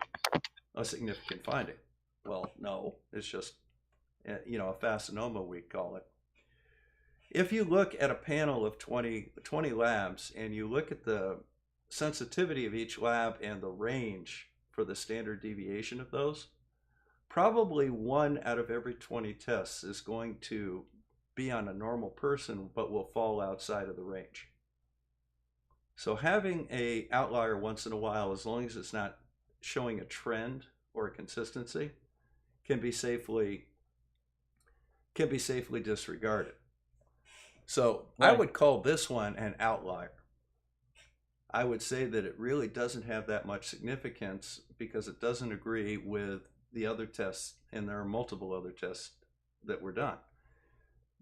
a significant finding? Well, no. It's just, you know, a fascinoma, we call it. If you look at a panel of 20 labs and you look at the sensitivity of each lab and the range for the standard deviation of those, probably 1 out of every 20 tests is going to be on a normal person but will fall outside of the range. So having an outlier once in a while, as long as it's not showing a trend or a consistency, can be safely disregarded. So I would call this one an outlier. I would say that it really doesn't have that much significance because it doesn't agree with the other tests, and there are multiple other tests that were done.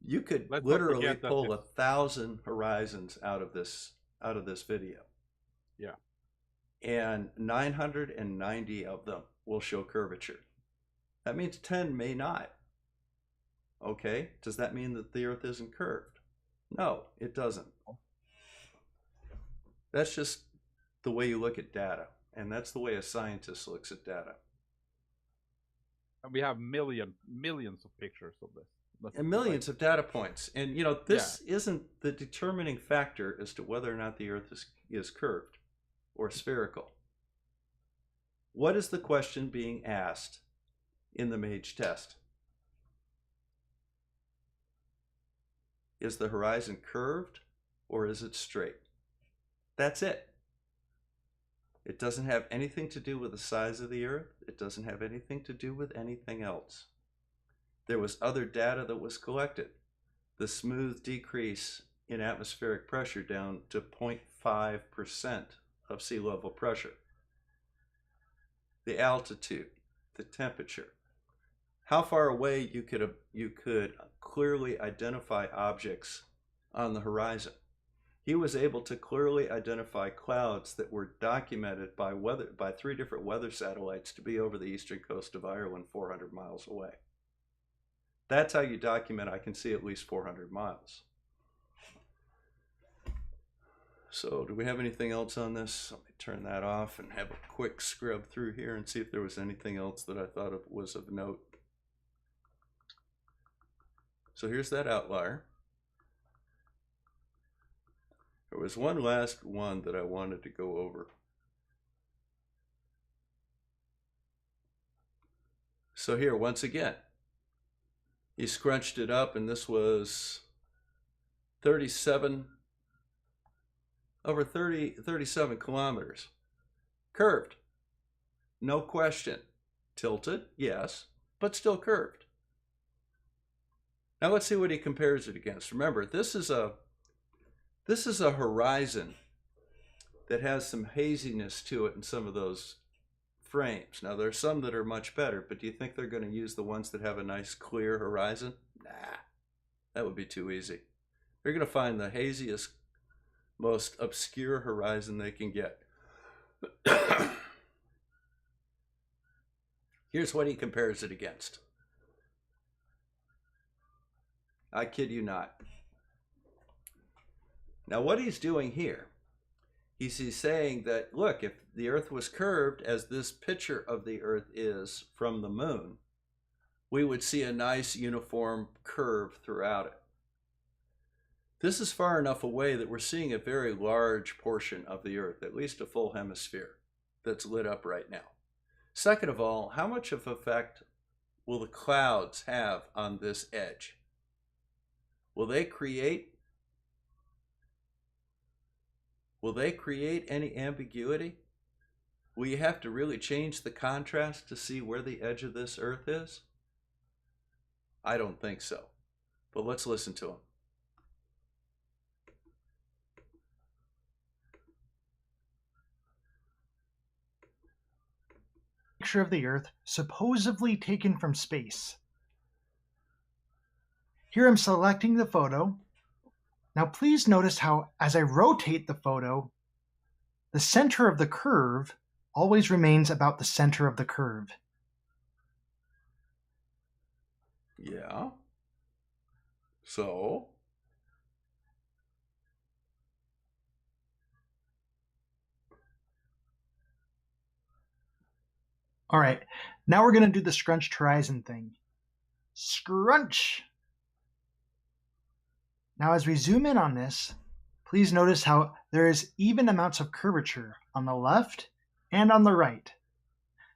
You could literally pull 1,000 horizons out of this video. Yeah. And 990 of them will show curvature. That means 10 may not. Okay, does that mean that the Earth isn't curved? No, it doesn't. That's just the way you look at data, and that's the way a scientist looks at data. And we have millions of pictures of this. And millions of data points. And, you know, this isn't the determining factor as to whether or not the Earth is curved or spherical. What is the question being asked in the M.A.G.E test? Is the horizon curved or is it straight? That's it. It doesn't have anything to do with the size of the Earth. It doesn't have anything to do with anything else. There was other data that was collected. The smooth decrease in atmospheric pressure down to 0.5% of sea level pressure. The altitude, the temperature, how far away you could clearly identify objects on the horizon. He was able to clearly identify clouds that were documented by 3 different weather satellites to be over the eastern coast of Ireland, 400 miles away. That's how you document I can see at least 400 miles. So do we have anything else on this? Let me turn that off and have a quick scrub through here and see if there was anything else that I thought was of note. So here's that outlier. There was one last one that I wanted to go over. So here, once again, he scrunched it up, and this was 37 kilometers. Curved, no question. Tilted, yes, but still curved. Now let's see what he compares it against. Remember, this is a horizon that has some haziness to it in some of those frames. Now there's some that are much better, but do you think they're going to use the ones that have a nice clear horizon? Nah, that would be too easy. They're going to find the haziest, most obscure horizon they can get. Here's what he compares it against. I kid you not. Now what he's doing here, he's saying that, look, if the Earth was curved as this picture of the Earth is from the moon, we would see a nice uniform curve throughout it. This is far enough away that we're seeing a very large portion of the Earth, at least a full hemisphere, that's lit up right now. Second of all, how much of an effect will the clouds have on this edge? Will they create any ambiguity? Will you have to really change the contrast to see where the edge of this Earth is? I don't think so. But let's listen to him. Picture of the Earth supposedly taken from space. Here I'm selecting the photo. Now please notice how, as I rotate the photo, the center of the curve always remains about the center of the curve. Yeah. So? All right, now we're going to do the scrunched horizon thing. Scrunch! Now as we zoom in on this, please notice how there is even amounts of curvature on the left and on the right.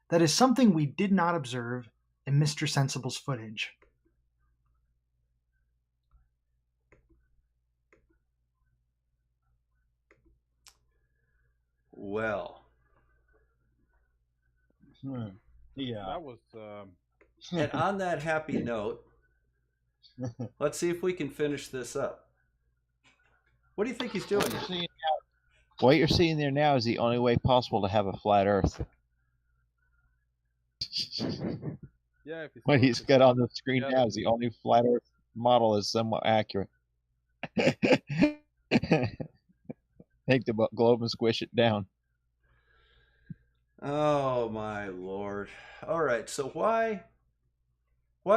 That is something we did not observe in Mr. Sensible's footage. Well. Yeah. That was. And on that happy note, let's see if we can finish this up. What do you think he's doing? What you're seeing there now is the only way possible to have a flat Earth. Yeah, if What he's got on the screen now is the only flat Earth model is somewhat accurate. Take the globe and squish it down. Oh my Lord. All right, so why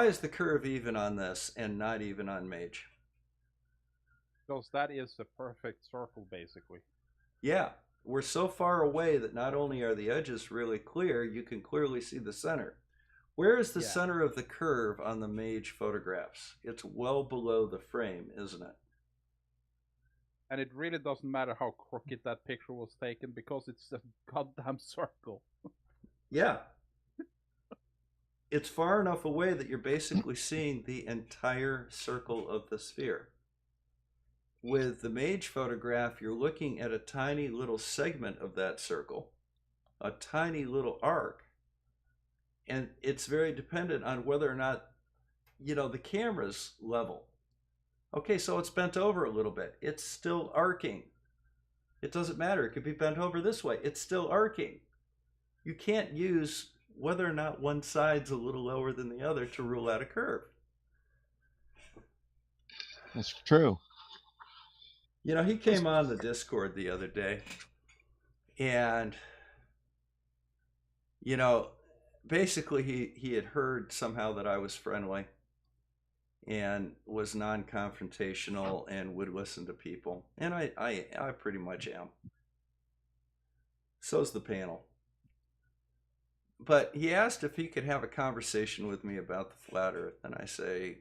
is the curve even on this and not even on M.A.G.E? Because that is a perfect circle, basically. Yeah, we're so far away that not only are the edges really clear, you can clearly see the center. Where is the center of the curve on the M.A.G.E photographs? It's well below the frame, isn't it? And it really doesn't matter how crooked that picture was taken because it's a goddamn circle. Yeah. It's far enough away that you're basically seeing the entire circle of the sphere. With the M.A.G.E photograph, you're looking at a tiny little segment of that circle, a tiny little arc, and it's very dependent on whether or not, the camera's level. Okay, so it's bent over a little bit. It's still arcing. It doesn't matter. It could be bent over this way. It's still arcing. You can't use whether or not one side's a little lower than the other to rule out a curve. That's true. He came on the Discord the other day, and, basically he had heard somehow that I was friendly, and was non-confrontational and would listen to people. And I pretty much am. So's the panel. But he asked if he could have a conversation with me about the flat Earth, and I say,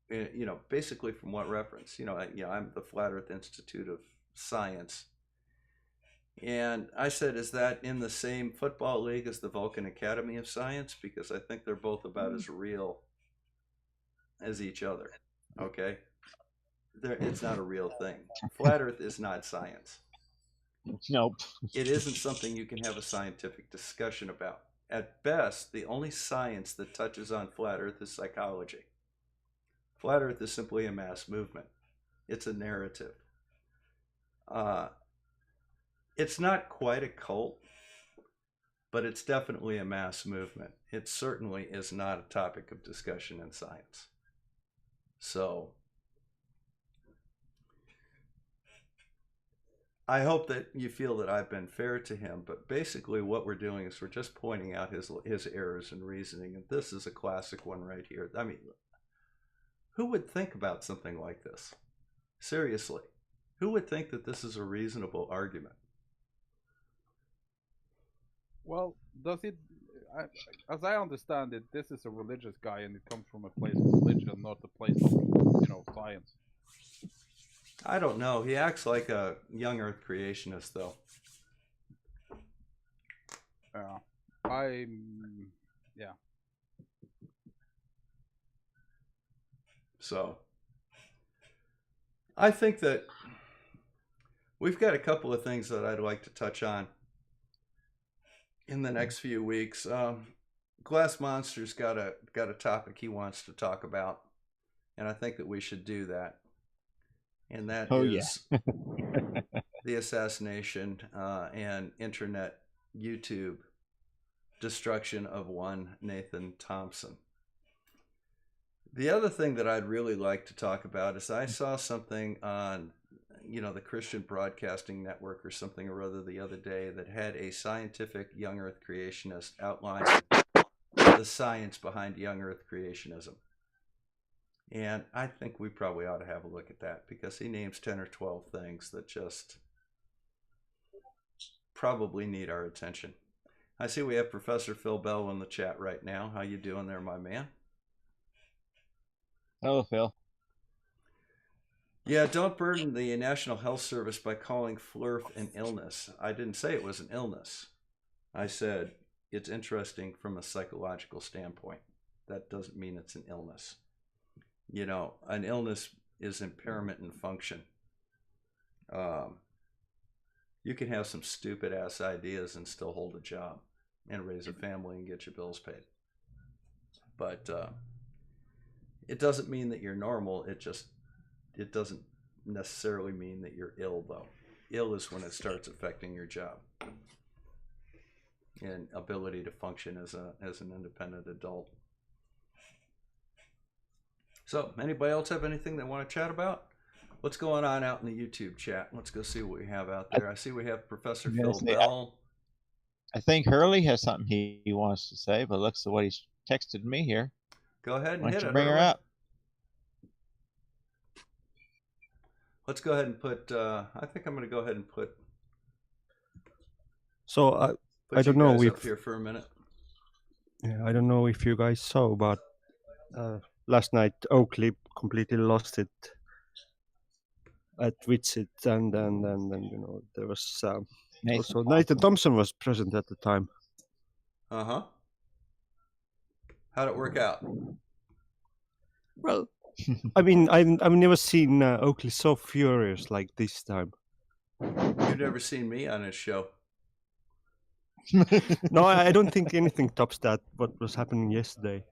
you know, basically from what reference? You know, I'm the Flat Earth Institute of Science. And I said, is that in the same football league as the Vulcan Academy of Science? Because I think they're both about as real as each other. Okay? It's not a real thing. Flat Earth is not science. Nope. It isn't something you can have a scientific discussion about. At best, the only science that touches on flat Earth is psychology. Flat Earth is simply a mass movement. It's a narrative. It's not quite a cult, but it's definitely a mass movement. It certainly is not a topic of discussion in science. So I hope that you feel that I've been fair to him, but basically what we're doing is we're just pointing out his errors in reasoning, and this is a classic one right here. I mean, who would think about something like this? Seriously, who would think that this is a reasonable argument? Well, does it? As I understand it, this is a religious guy, and it comes from a place of religion, not a place of, you know, science. I don't know. He acts like a young Earth creationist, though. Yeah. So, I think that we've got a couple of things that I'd like to touch on in the next few weeks. Glass Monster's got a topic he wants to talk about, and I think that we should do that. And that is the assassination and internet YouTube destruction of one Nathan Thompson. The other thing that I'd really like to talk about is I saw something on, you know, the Christian Broadcasting Network or something or other the other day that had a scientific young Earth creationist outlining the science behind young Earth creationism. And I think we probably ought to have a look at that, because he names 10 or 12 things that just probably need our attention. I see we have Professor Phil Bell in the chat right now. How you doing there, my man? Hello, Phil. Yeah, don't burden the National Health Service by calling FLIRF an illness. I didn't say it was an illness. I said it's interesting from a psychological standpoint. That doesn't mean it's an illness. You know, an illness is impairment in function. You can have some stupid ass ideas and still hold a job and raise a family and get your bills paid. But it doesn't mean that you're normal. It doesn't necessarily mean that you're ill, though. Ill is when it starts affecting your job and ability to function as an independent adult. So, anybody else have anything they want to chat about? What's going on out in the YouTube chat? Let's go see what we have out there. I see we have Professor Phil Bell. I think Hurley has something he wants to say, but looks at what he's texted me here. Go ahead and Why hit don't you it. bring her up? Let's go ahead and put, I think I'm going to go ahead and put So I don't know if if here for a minute. Yeah, I don't know if you guys saw, but last night Oakley completely lost it at Witsit, and you know there was also Nathan Thompson was present at the time. Uh-huh. How'd it work out? Well, I mean, I've never seen Oakley so furious like this time. You've never seen me on his show. No, I don't think anything tops that. What was happening yesterday?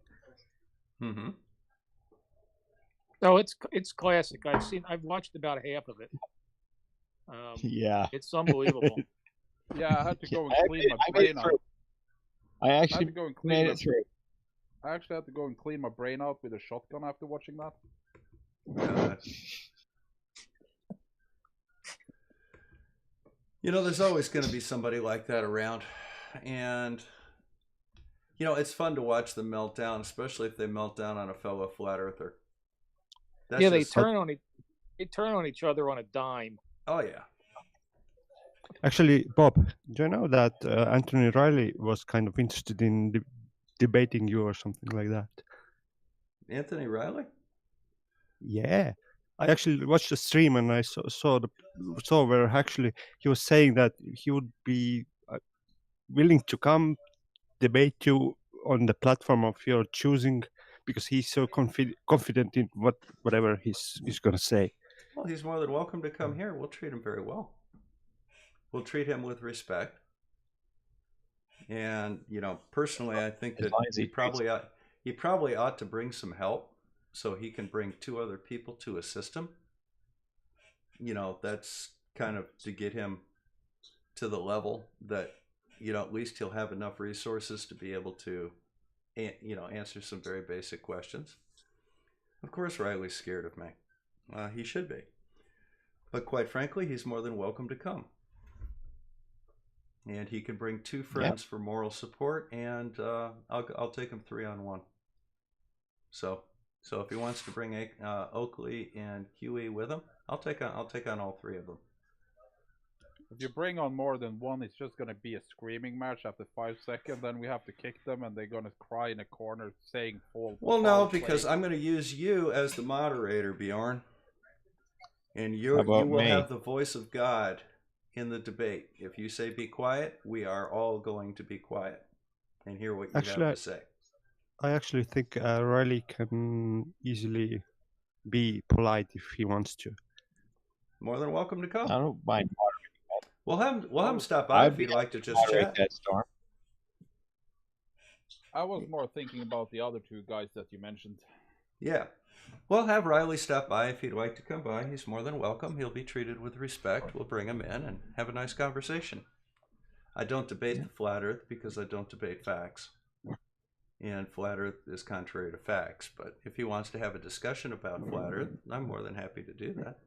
Mm-hmm. No, it's classic. I've watched about half of it. Yeah, it's unbelievable. Yeah, I had to go and clean my brain out. I actually made it through. I actually had to go and clean my brain out with a shotgun after watching that. You know, there's always going to be somebody like that around. And You know, it's fun to watch them melt down, especially if they melt down on a fellow flat earther. That's yeah, they just- turn on each other on a dime. Oh yeah. Actually, Bob, do you know that Anthony Riley was kind of interested in debating you or something like that? Anthony Riley? Yeah, I actually watched the stream and I saw where actually he was saying that he would be willing to come debate you on the platform of your choosing because he's so confident in whatever he's going to say. Well, he's more than welcome to come here. We'll treat him very well. We'll treat him with respect. And, you know, personally, I think that he probably ought to bring some help so he can bring 2 other people to assist him. You know, that's kind of to get him to the level that, you know, at least he'll have enough resources to be able to, you know, answer some very basic questions. Of course, Riley's scared of me. He should be. But quite frankly, he's more than welcome to come. And he can bring 2 friends for moral support, and I'll take him 3-on-1. So if he wants to bring Oakley and Huey with him, I'll take on all 3 of them. If you bring on more than one, it's just going to be a screaming match after 5 seconds. Then we have to kick them, and they're going to cry in a corner saying "fall." Well, no, because I'm going to use you as the moderator, Bjorn, and you will have the voice of God in the debate. If you say be quiet, we are all going to be quiet and hear what you have to say. I actually think Riley can easily be polite if he wants to. More than welcome to come. I don't mind moderating that. We'll have him stop by if you'd like to just chat. That storm. I was more thinking about the other 2 guys that you mentioned. Yeah. Well, have Riley stop by if he'd like to come by. He's more than welcome. He'll be treated with respect. We'll bring him in and have a nice conversation. I don't debate the flat earth because I don't debate facts. And flat earth is contrary to facts. But if he wants to have a discussion about flat earth, I'm more than happy to do that.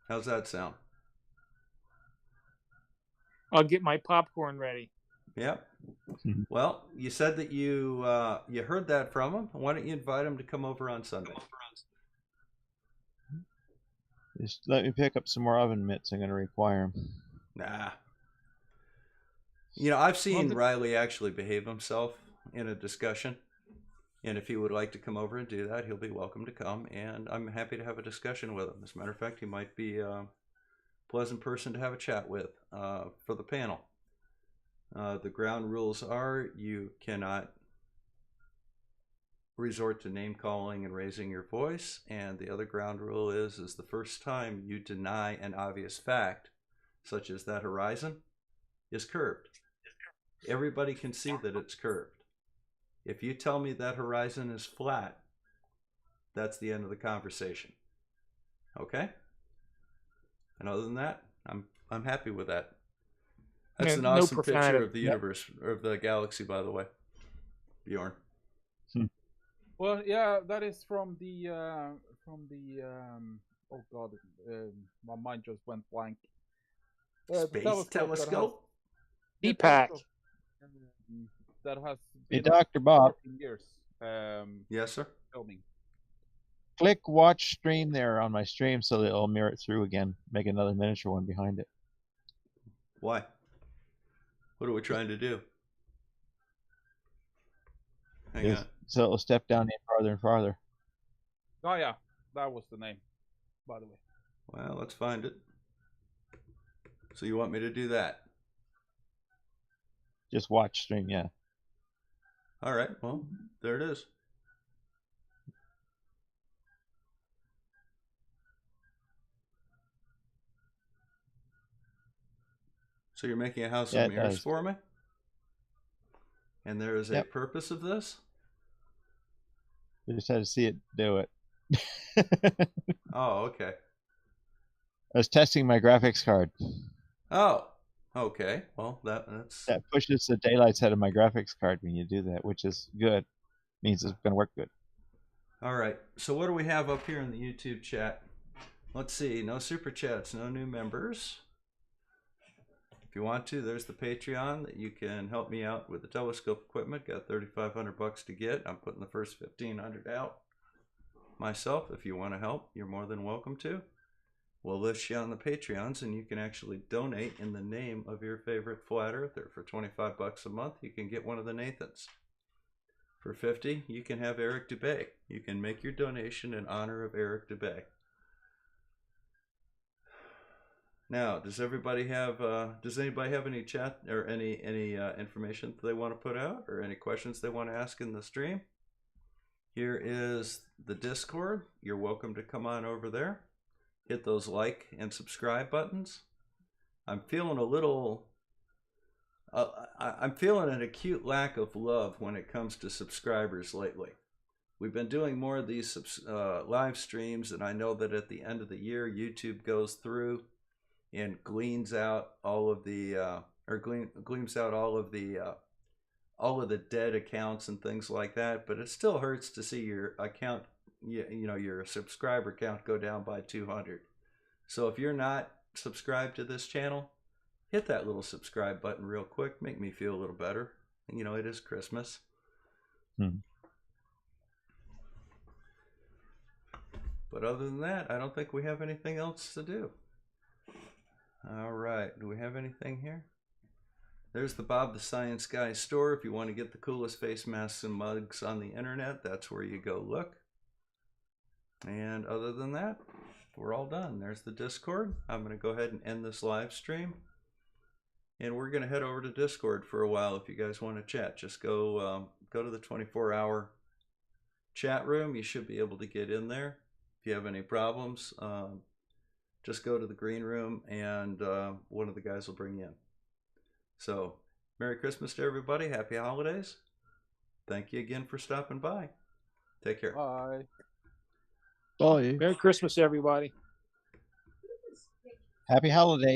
How's that sound? I'll get my popcorn ready. Yep. Well, you said that you heard that from him. Why don't you invite him to come over on Sunday? Just let me pick up some more oven mitts. I'm going to require them. Nah. You know, I've seen Riley actually behave himself in a discussion. And if he would like to come over and do that, he'll be welcome to come. And I'm happy to have a discussion with him. As a matter of fact, he might be a pleasant person to have a chat with for the panel. The ground rules are you cannot resort to name calling and raising your voice, and the other ground rule is the first time you deny an obvious fact, such as that horizon is curved. Everybody can see that it's curved. If you tell me that horizon is flat, that's the end of the conversation. Okay? And other than that, I'm happy with that. That's an awesome picture of the universe, or of the galaxy, by the way, Bjorn. Well, yeah, that is from the oh god, my mind just went blank. Space telescope? E-Pack. That has Hey, Dr. Bob. 14 years. Yes, sir. Filming. Click watch stream there on my stream so that it'll mirror it through again. Make another miniature one behind it. Why? What are we trying to do? Hang on. So it'll step down in farther and farther. Oh yeah, that was the name, by the way. Well, let's find it. So you want me to do that? Just watch stream, yeah. All right. Well, there it is. So you're making a house of mirrors for me? And there is a purpose of this? You just had to see it do it. Oh, okay. I was testing my graphics card. Oh, okay. Well, that pushes the daylights out of my graphics card when you do that, which is good. Means it's going to work good. All right. So what do we have up here in the YouTube chat? Let's see. No super chats, no new members. If you want to, there's the Patreon that you can help me out with the telescope equipment. Got $3,500 to get. I'm putting the first 1,500 out myself. If you want to help, you're more than welcome to. We'll list you on the Patreons, and you can actually donate in the name of your favorite flat earther. For $25 a month, you can get one of the Nathans. For $50, you can have Eric Dubay. You can make your donation in honor of Eric Dubay. Now, does anybody have any chat or any information that they want to put out, or any questions they want to ask in the stream? Here is the Discord. You're welcome to come on over there. Hit those like and subscribe buttons. I'm feeling a little, I'm feeling an acute lack of love when it comes to subscribers lately. We've been doing more of these live streams, and I know that at the end of the year, YouTube goes through and gleans out all of the gleams out all of the dead accounts and things like that. But it still hurts to see your account, your subscriber count go down by 200. So if you're not subscribed to this channel, hit that little subscribe button real quick. Make me feel a little better. It is Christmas. But other than that, I don't think we have anything else to do. All right, do we have anything here? There's the Bob the Science Guy store. If you want to get the coolest face masks and mugs on the internet, that's where you go look. And other than that, we're all done. There's the Discord. I'm going to go ahead and end this live stream. And we're going to head over to Discord for a while if you guys want to chat. Just go to the 24-hour chat room. You should be able to get in there. If you have any problems, just go to the green room and one of the guys will bring you in. So, Merry Christmas to everybody. Happy holidays. Thank you again for stopping by. Take care. Bye. Bye. Merry Christmas, everybody. Happy holidays.